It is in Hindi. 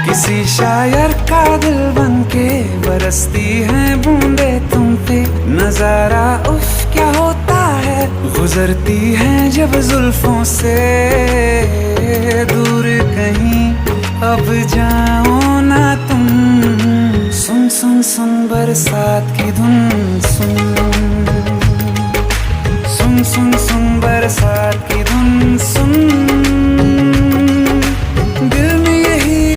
किसी शायर का दिल बनके बरसती हैं बूंदे तुम पे। नजारा उफ क्या होता है, गुजरती हैं जब जुल्फों से। दूर कहीं अब जाओ ना तुम, सुन सुन सुन बरसात की धुन सुन।